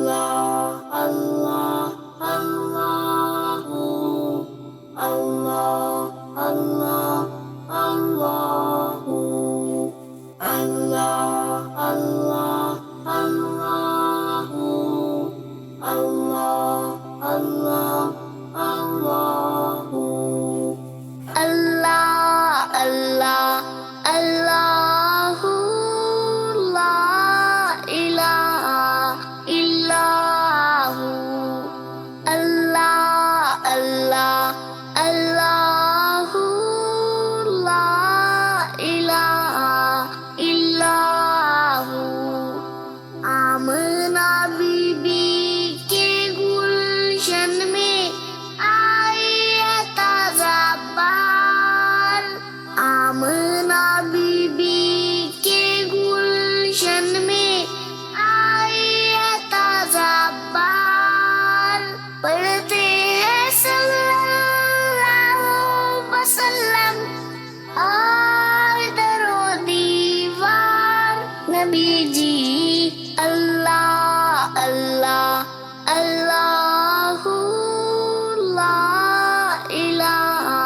Allah, Allah, Allahu, Allah, Allah, Allahu, Allah, Allah, Allahu, Allah, Allah, Allahu, Allah, Allah, Allahu, la ilaha illahu, Allah, Allah, Allahu, la ilaha illahu. आमना बीबी के गुलशन में आई है ताजा बहार, आमना बीबी के गुलशन में आई है ताजा बहार। पढ़ते हैं सल्लल्लाहु वसल्लम और दरो दीवार नबी जी। अल्लाह, अल्लाह, अल्लाहु, ला इलाहा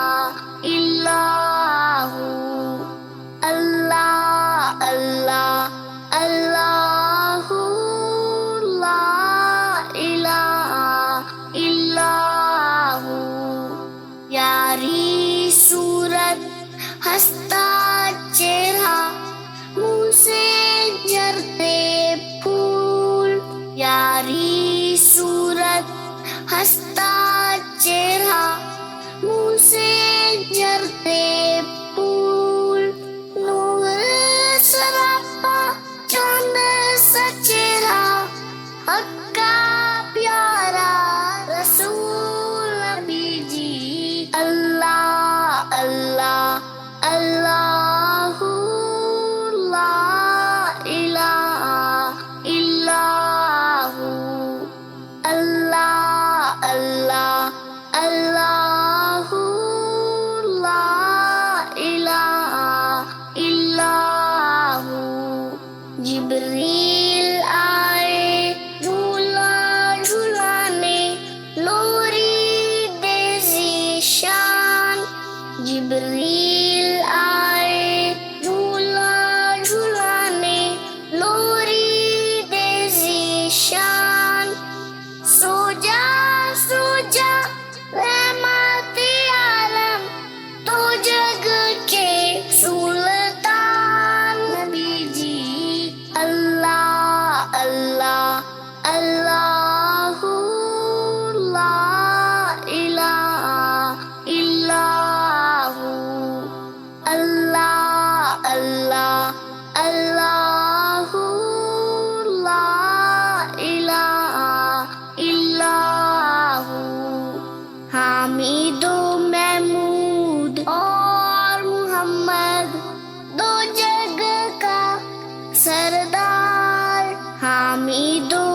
इल्लाहु, अल्लाह, अल्लाह, अल्लाहु, ला इलाहा इल्लाहु। यारी सूरत हंसता चेहरा, मुँह से झरते फूल, यारी सूरत हंसता चेहरा, मुँह से झरते फूल। नूर सरापा चांद सा चेहरा, हक्का प्यारा रसूल नबी जी। अल्लाह, अल्लाह, अल्लाहु, ला इलाहा इल्लाहु, अल्लाह, अल्लाह, अल्लाहु, ला इलाहा इल्लाहु। जिब्रील आए झूला झूलाने, लोरी दे ज़ीशान, जिब्रील आए झूला झूलाने, लोरी दे ज़ीशान। सो जा रहमते आलम, तो जग के सुल्तान नबी जी। अल्लाह, अल्लाह, अल्लाहु, ला इलाहा इल्लाहु, अल्लाह, अल्लाह, अल्लाहु, ला इलाहा इल्लाहु। हामिदो महमूद और मोहम्मद, दो जग का सरदार, हामिदो